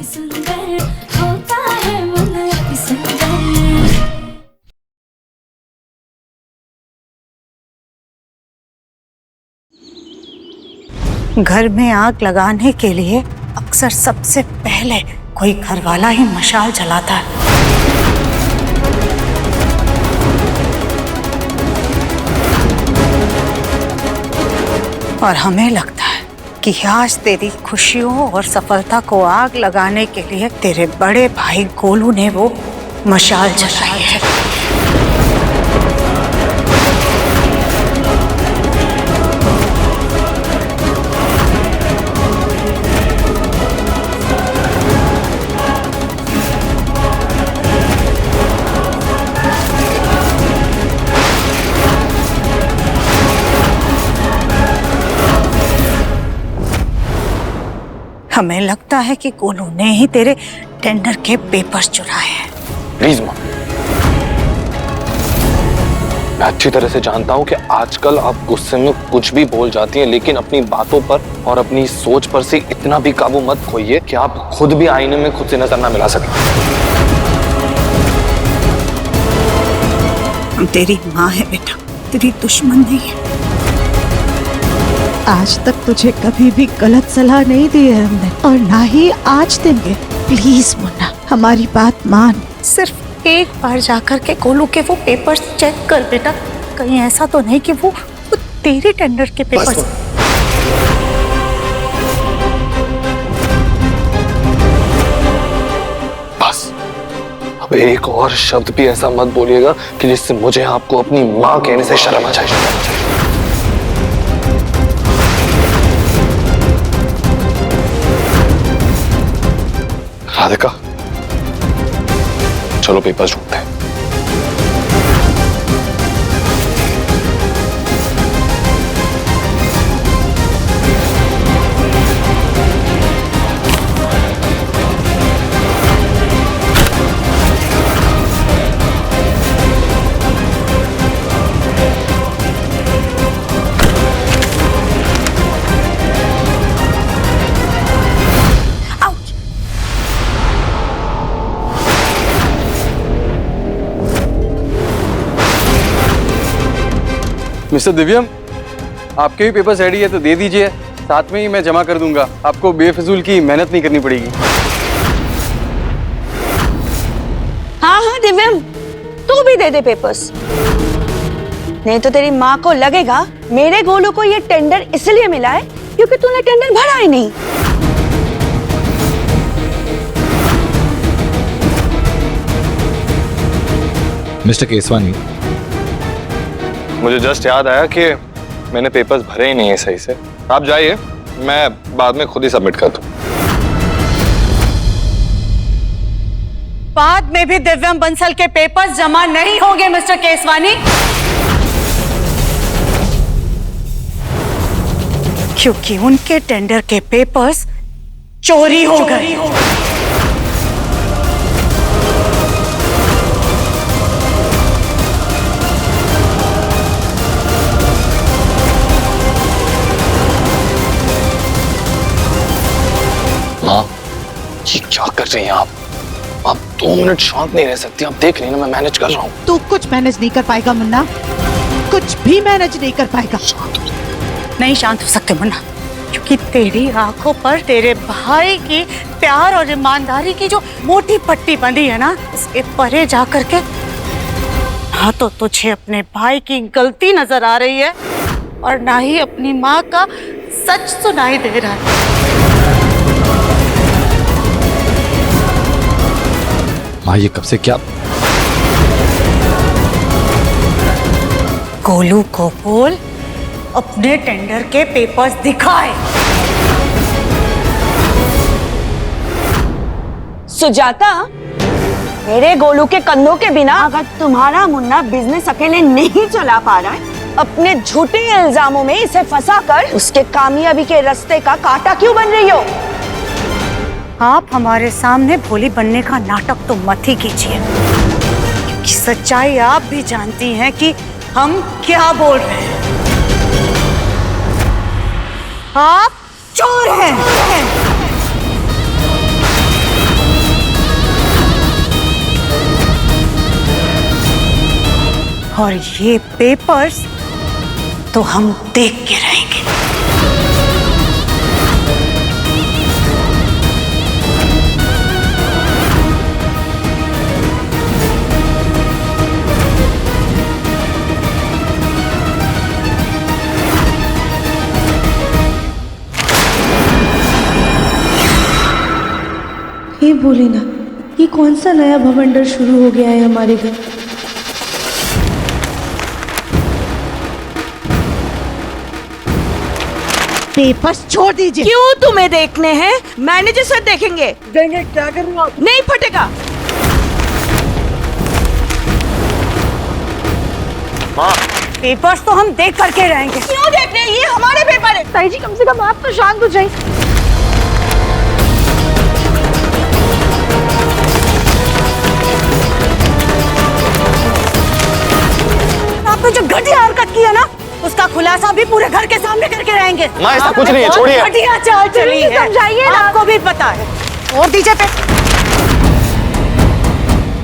सुंदर होता है मन अति सुंदर। घर में आग लगाने के लिए अक्सर सबसे पहले कोई घरवाला ही मशाल जलाता है। और हमें लगता है कि आज तेरी खुशियों और सफलता को आग लगाने के लिए तेरे बड़े भाई गोलू ने वो मशाल जलाई है। हमें लगता है कि गोलू ने ही तेरे टेंडर के पेपर्स चुराए हैं। प्लीज मां, मैं अच्छी तरह से जानता हूं कि आजकल आप गुस्से में कुछ भी बोल जाती हैं, लेकिन अपनी बातों पर और अपनी सोच पर से इतना भी काबू मत खोइए कि आप खुद भी आईने में खुद से नजर ना मिला सकें। हम तेरी माँ है बेटा, तेरी दुश्मन नहीं है। आज तक तुझे कभी भी गलत सलाह नहीं दी है हमने, और ना ही आज देंगे। प्लीज मुन्ना, हमारी बात मान। सिर्फ एक बार जाकर के गोलू के वो पेपर्स चेक कर बेटा, कहीं ऐसा तो नहीं कि वो तेरे टेंडर के पेपर्स। बस अब एक और शब्द भी ऐसा मत बोलिएगा कि जिससे मुझे आपको अपनी माँ कहने से शर्म आ जाए। राधिका, चलो पेपर्स ढूंढते हैं। मिस्टर दिव्यम, आपके भी पेपर्स रेडी है तो दे दीजिए, साथ में ही मैं जमा कर दूंगा। आपको बेफिजूल की मेहनत नहीं करनी पड़ेगी। हाँ हाँ दिव्यम, तू भी दे दे पेपर्स, नहीं तो तेरी माँ को लगेगा मेरे गोलू को ये टेंडर इसलिए मिला है क्योंकि तूने टेंडर भरा ही नहीं। मिस्टर केसवानी, मुझे जस्ट याद आया कि मैंने पेपर्स भरे ही नहीं है सही से। आप जाइए, मैं बाद में खुद ही सबमिट कर दूं। बाद में भी दिव्यम बंसल के पेपर्स जमा नहीं होंगे मिस्टर केसवानी, क्योंकि उनके टेंडर के पेपर्स चोरी हो गए। माँ, ये क्या कर रही हैं आप 2 मिनट शांत नहीं रह सकती? आप देख रही हैं ना, मैं मैनेज कर रहा हूँ। तू कुछ मैनेज नहीं कर पाएगा मुन्ना, कुछ भी मैनेज नहीं कर पाएगा। नहीं शांत हो सकते मुन्ना, क्योंकि तेरी आंखों पर तेरे भाई की प्यार और ईमानदारी की जो मोटी पट्टी बंधी है ना, इसके परे जाकर के ना तो तुझे अपने भाई की गलती नजर आ रही है और ना ही अपनी माँ का सच सुनाई दे रहा है। माँ ये कब से क्या? गोलू को बोल अपने टेंडर के पेपर्स दिखाए। सुजाता, मेरे गोलू के कंधों के बिना अगर तुम्हारा मुन्ना बिजनेस अकेले नहीं चला पा रहा है, अपने झूठे इल्जामों में इसे फंसाकर उसके कामयाबी के रास्ते का कांटा क्यों बन रही हो? आप हमारे सामने भोली बनने का नाटक तो मत ही कीजिए, क्योंकि सच्चाई आप भी जानती हैं कि हम क्या बोल रहे हैं। आप चोर हैं। और ये पेपर्स तो हम देख के रहेंगे। हे भोलेनाथ, ये कौन सा नया भवंडर शुरू हो गया है हमारे घर? पेपर्स छोड़ दीजिए। क्यों तुम्हें देखने हैं? मैनेजर सर देखेंगे। देंगे, क्या करूँ आप? नहीं फटेगा। माँ, पेपर्स तो हम देख करके रहेंगे। क्यों देख रहे हैं? ये हमारे पेपर है। ताई जी, कम से कम आप तो शांत हो जाइए। आपने जो घटिया हरकत की है ना, उसका खुलासा भी पूरे घर के सामने करके रहेंगे। माँ, ऐसा कुछ नहीं है, छोड़िए। घटिया चाल चली है, समझाइए ना। आपको भी पता है। और दीजिए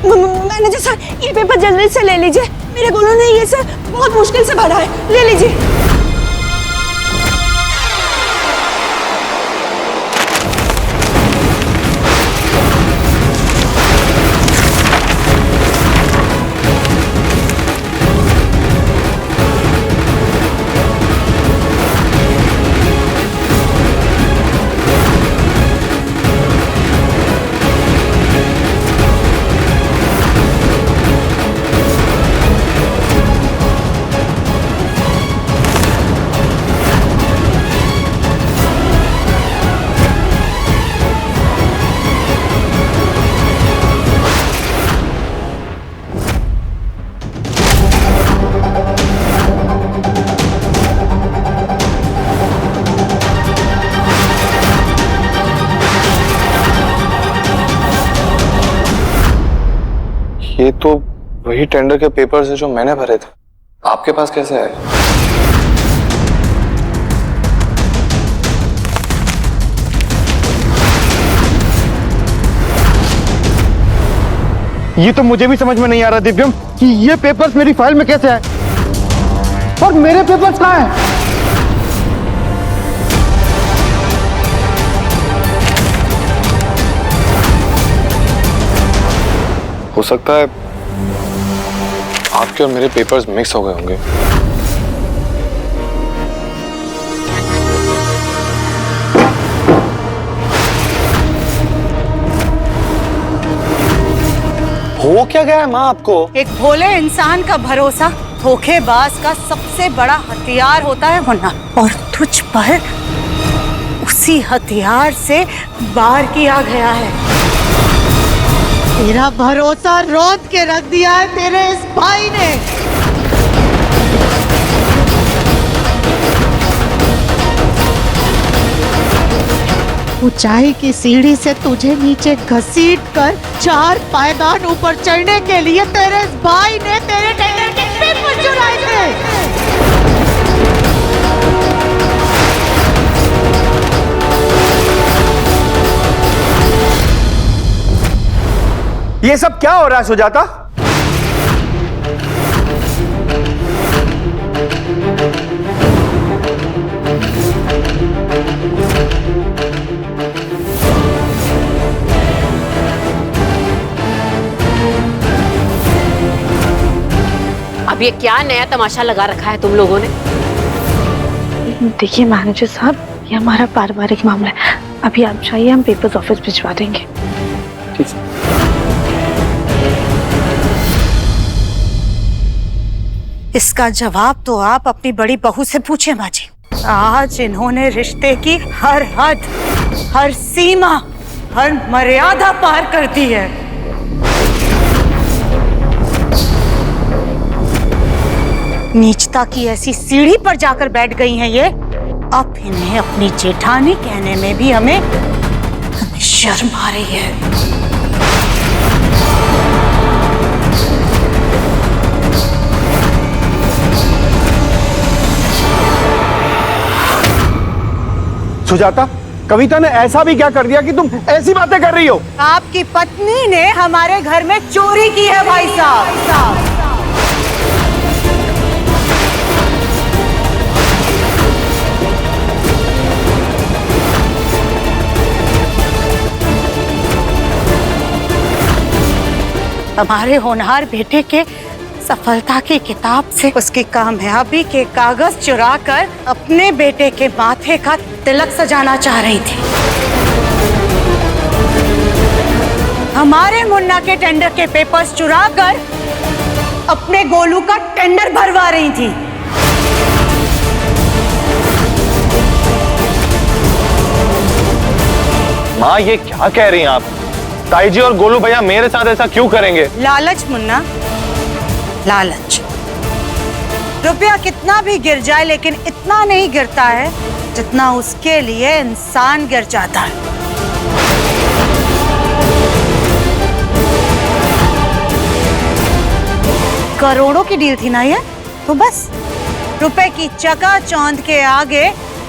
मैनेजर सर, ये पेपर जल्दी से ले लीजिए। मेरे गोलू ने ये सर बहुत मुश्किल से भरा है, ले लीजिए। ये तो वही टेंडर के पेपर्स है जो मैंने भरे थे। आपके पास कैसे आए? ये तो मुझे भी समझ में नहीं आ रहा दिव्यम कि ये पेपर्स मेरी फाइल में कैसे आए और मेरे पेपर्स कहाँ हैं? हो सकता है आपके और मेरे पेपर्स मिक्स हो गए होंगे। हो क्या गया है माँ आपको? एक भोले इंसान का भरोसा धोखेबाज का सबसे बड़ा हथियार होता है मुन्ना, और तुझ पर उसी हथियार से वार किया गया है। तेरा भरोसा रोध के रख दिया है तेरे इस भाई ने। ऊंचाई की सीढ़ी से तुझे नीचे घसीट कर 4 पायदान ऊपर चढ़ने के लिए तेरे इस भाई ने तेरे टेंडर के पेपर चुराए थे। ये सब क्या हो रहा है सुजाता? अब ये क्या नया तमाशा लगा रखा है तुम लोगों ने? देखिए मैनेजर साहब, ये हमारा पारिवारिक मामला है। अभी आप चाहिए, हम पेपर्स ऑफिस भिजवा देंगे। ठीक। इसका जवाब तो आप अपनी बड़ी बहू से पूछे माँ जी। आज इन्होंने रिश्ते की हर हद, हर सीमा, हर मर्यादा पार कर दी है। नीचता की ऐसी सीढ़ी पर जाकर बैठ गई हैं ये। अब इन्हें अपनी जेठानी कहने में भी हमें शर्म आ रही है। सुजाता, कविता ने ऐसा भी क्या कर दिया कि तुम ऐसी बातें कर रही हो? आपकी पत्नी ने हमारे घर में चोरी की है भाई साहब। हमारे होनहार बेटे के सफलता की किताब से उसकी कामयाबी के कागज चुराकर अपने बेटे के माथे का तिलक सजाना चाह रही थी। हमारे मुन्ना के टेंडर के पेपर्स चुराकर अपने गोलू का टेंडर भरवा रही थी। माँ ये क्या कह रही हैं आप? ताई जी और गोलू भैया मेरे साथ ऐसा क्यों करेंगे? लालच मुन्ना, लालच। रुपया कितना भी गिर जाए लेकिन इतना नहीं गिरता है जितना उसके लिए इंसान गिर जाता है। करोड़ों की डील थी ना ये, तो बस रुपए की चकाचौंध के आगे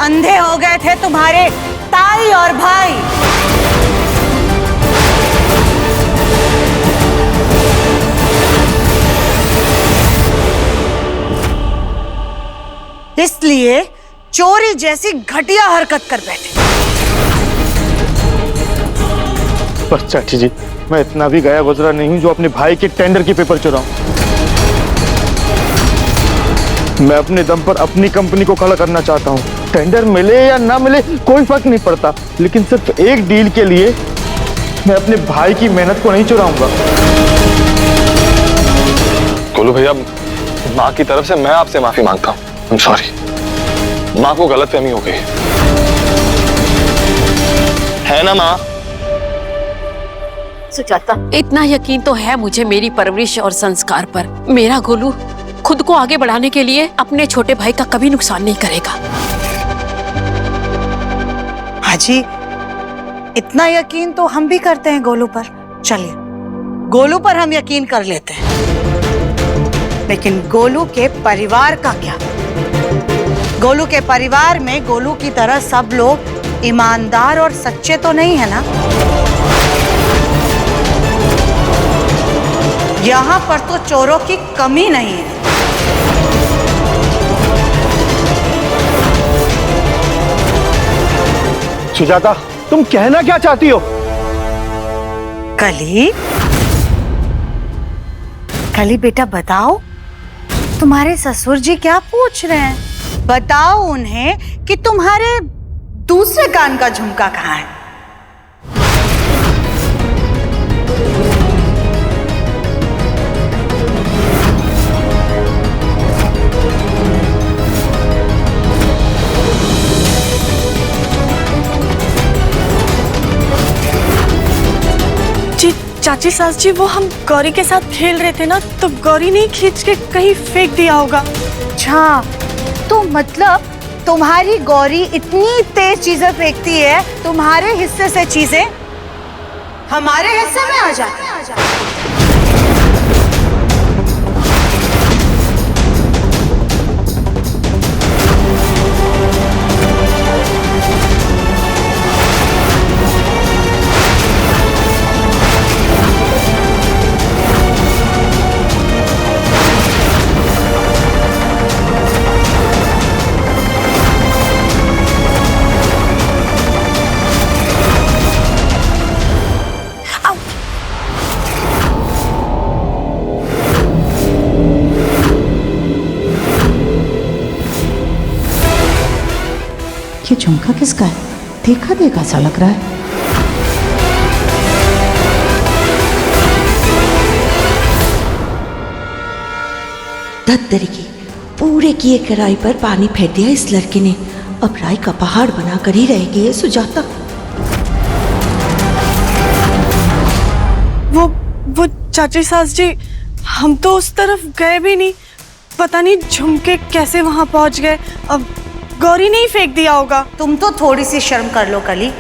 अंधे हो गए थे तुम्हारे ताई और भाई। इसलिए चोरी जैसी घटिया हरकत कर बैठे। पर चाची जी, मैं इतना भी गया गुजरा नहीं हूं जो अपने भाई के टेंडर के पेपर चुराऊं। मैं अपने दम पर अपनी कंपनी को खड़ा करना चाहता हूं। टेंडर मिले या ना मिले कोई फर्क नहीं पड़ता, लेकिन सिर्फ एक डील के लिए मैं अपने भाई की मेहनत को नहीं चुराऊंगा। गोलू भैया, माँ की तरफ से मैं आपसे माफी मांगता हूँ। I'm sorry। माँ को गलतफहमी हो गई है ना माँ? सुजाता, इतना यकीन तो है मुझे मेरी परवरिश और संस्कार पर। मेरा गोलू खुद को आगे बढ़ाने के लिए अपने छोटे भाई का कभी नुकसान नहीं करेगा। हाजी, इतना यकीन तो हम भी करते हैं गोलू पर। चलिए, गोलू पर हम यकीन कर लेते हैं, लेकिन गोलू के परिवार का क्या? गोलू के परिवार में गोलू की तरह सब लोग ईमानदार और सच्चे तो नहीं है ना? यहाँ पर तो चोरों की कमी नहीं है। सुजाता, तुम कहना क्या चाहती हो? कली बेटा बताओ, तुम्हारे ससुर जी क्या पूछ रहे हैं? बताओ उन्हें कि तुम्हारे दूसरे कान का झुमका कहाँ है? चाची सास जी, वो हम गौरी के साथ खेल रहे थे ना, तो गौरी ने खींच के कहीं फेंक दिया होगा। अच्छा, तो मतलब तुम्हारी गौरी इतनी तेज चीजें फेंकती है, तुम्हारे हिस्से से चीजें हमारे हिस्से में आ जाती हैं। ये झुमका किसका है? देखा देखा सा लग रहा है। धत्तरी की पूरे किए कराई पर पानी फेर दिया इस लड़के ने। अब राई का पहाड़ बनाकर ही रहेगी ये सुजाता। वो चाची सास जी, हम तो उस तरफ गए भी नहीं, पता नहीं झुमके कैसे वहां पहुंच गए। अब गौरी ने ही फेंक दिया होगा। तुम तो थोड़ी सी शर्म कर लो कली,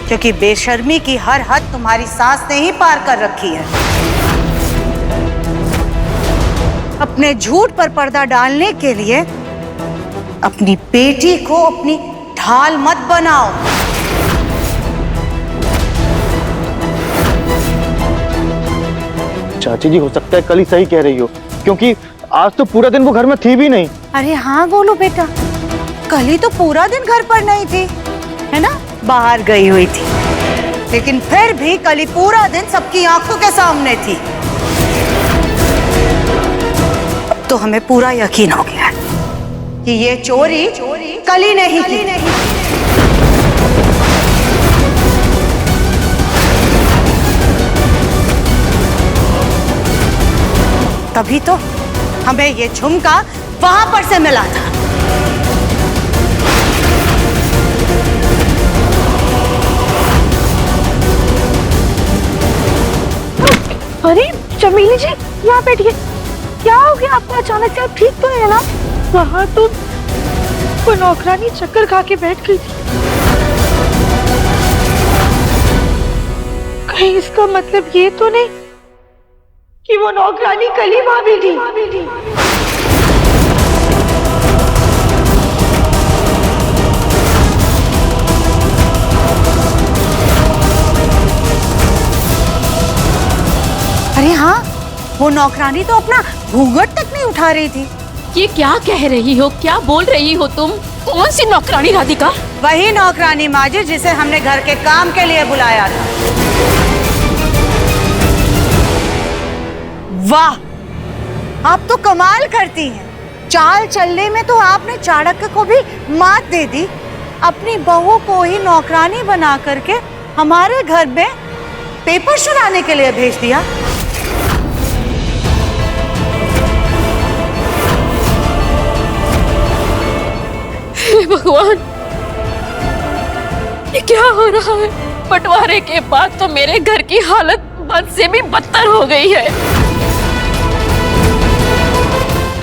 क्योंकि बेशर्मी की हर हद तुम्हारी सास ने ही पार कर रखी है। अपने झूठ पर पर्दा डालने के लिए अपनी बेटी को अपनी ढाल मत बनाओ। चाची जी, हो सकता है कल ही सही कह रही हो, क्योंकि आज तो पूरा दिन वो घर में थी भी नहीं। अरे हाँ गोलू बेटा, कल ही तो पूरा दिन घर पर नहीं थी, है ना? बाहर गई हुई थी। लेकिन फिर भी कली पूरा दिन सबकी आंखों के सामने थी। तो हमें पूरा यकीन हो गया कि ये चोरी कली नहीं की। तभी तो हमें ये झुमका वहां पर से मिला था। अरे चमेली जी, यहाँ बैठिए। क्या हो गया आपको अचानक से? आप ठीक तो है ना? वहाँ तो वो नौकरानी चक्कर खा के बैठ गई थी। कहीं इसका मतलब ये तो नहीं कि वो नौकरानी कली भाभी थी? अरे हाँ, वो नौकरानी तो अपना घूंघट तक नहीं उठा रही थी। ये क्या कह रही हो? क्या बोल रही हो तुम? कौन सी नौकरानी राधिका? वही नौकरानी माँ जी जिसे हमने घर के काम के लिए बुलाया था। वाह, आप तो कमाल करती हैं। चाल चलने में तो आपने चाणक्य को भी मात दे दी। अपनी बहू को ही नौकरानी बना करके हमारे घर में पेपर चुराने के लिए भेज दिया। हे भगवान, ये क्या हो रहा है? बंटवारे के बाद तो मेरे घर की हालत बद से भी बदतर हो गई है।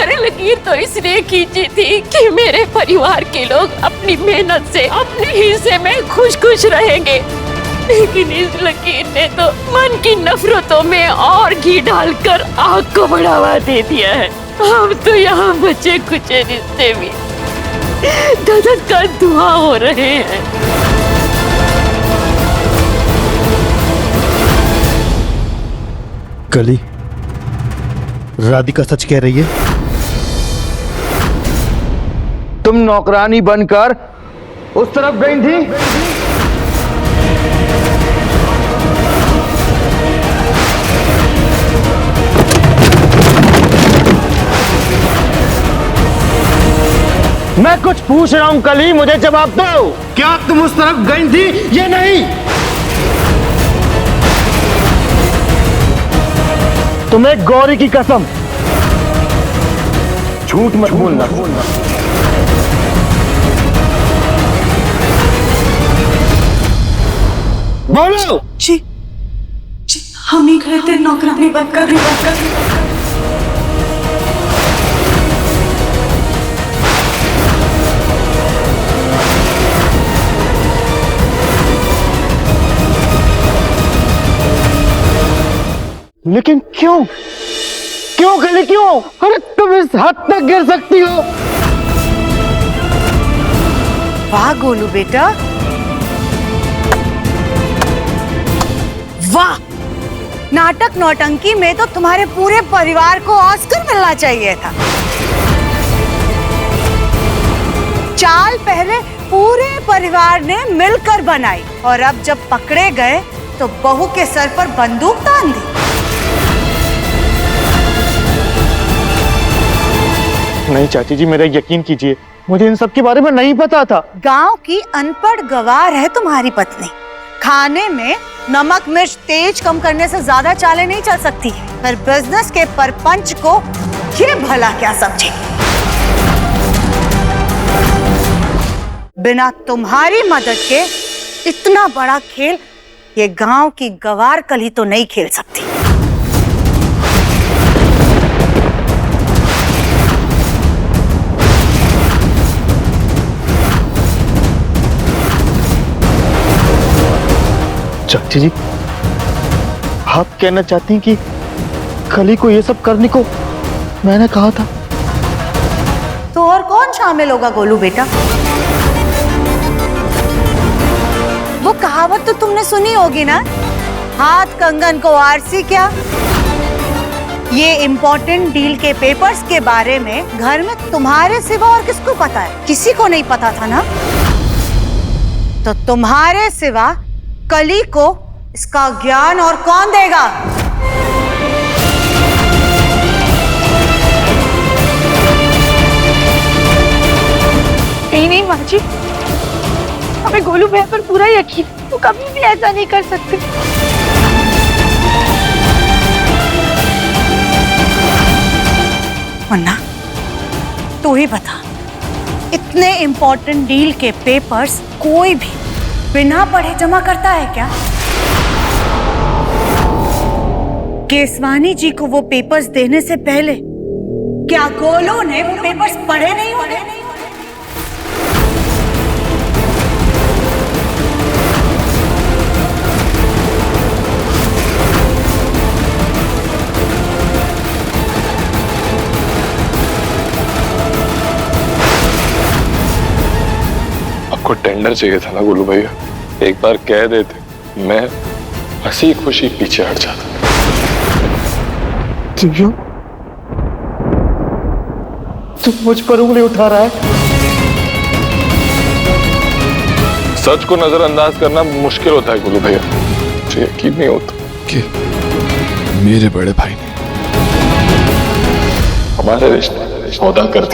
अरे लकीर तो इसलिए खींची थी कि मेरे परिवार के लोग अपनी मेहनत से अपने हिस्से में खुश खुश रहेंगे, लेकिन इस लकीर ने तो मन की नफरतों में और घी डालकर आग को बढ़ावा दे दिया है। अब तो यहाँ बचे कुचे रिश्ते भी दर्द का धुआं हो रहे हैं। कली, राधिका सच कह रही है? तुम नौकरानी बनकर उस तरफ गई थी? मैं कुछ पूछ रहा हूं कली, मुझे जवाब दो। क्या तुम उस तरफ गई थी या नहीं? तुम्हें गौरी की कसम, झूठ मत बोलना। बोलो। जी हम ही गए थे नौकरानी बनकर। लेकिन क्यों कली, क्यों? अरे तुम इस हद तक गिर सकती हो? वाह गोलू बेटा, वाह। नाटक नौटंकी में तो तुम्हारे पूरे परिवार को ऑस्कर मिलना चाहिए था। चाल पहले पूरे परिवार ने मिलकर बनाई और अब जब पकड़े गए तो बहू के सर पर बंदूक तान दी। नहीं चाची जी, मेरा यकीन कीजिए, मुझे इन सब के बारे में नहीं पता था। गांव की अनपढ़ गवार है तुम्हारी पत्नी। खाने में नमक मिर्च तेज कम करने से ज्यादा चालें नहीं चल सकती है। पर बिजनेस के परपंच को ये भला क्या समझे? बिना तुम्हारी मदद के इतना बड़ा खेल ये गांव की गवार कली तो नहीं खेल सकती। चाची जी, आप कहना चाहती हैं कि कली को ये सब करने को मैंने कहा था? तो और कौन शामिल होगा गोलू बेटा? वो कहावत तो तुमने सुनी होगी ना, हाथ कंगन को आरसी क्या। ये इम्पोर्टेंट डील के पेपर्स के बारे में घर में तुम्हारे सिवा और किसको पता है? किसी को नहीं पता था ना। तो तुम्हारे सिवा कली को इसका ज्ञान और कौन देगा? नहीं माँ जी, हमें गोलू भैया पर पूरा यकीन, वो कभी भी ऐसा नहीं कर सकते। मुन्ना, तू ही बता, इतने इम्पोर्टेंट डील के पेपर्स कोई भी बिना पढ़े जमा करता है क्या? केसवानी जी को वो पेपर्स देने से पहले क्या गोलू ने वो पेपर्स पढ़े नहीं होंगे? आपको टेंडर चाहिए था ना गोलू भैया, एक बार कह देते, मैं हंसी खुशी पीछे हट जाता। तू मुझ पर उंगली उठा रहा है? सच को नजरअंदाज करना मुश्किल होता है गोलू भैया, मुझे यकीन नहीं होता कि मेरे बड़े भाई ने हमारे रिश्ते सौदा कर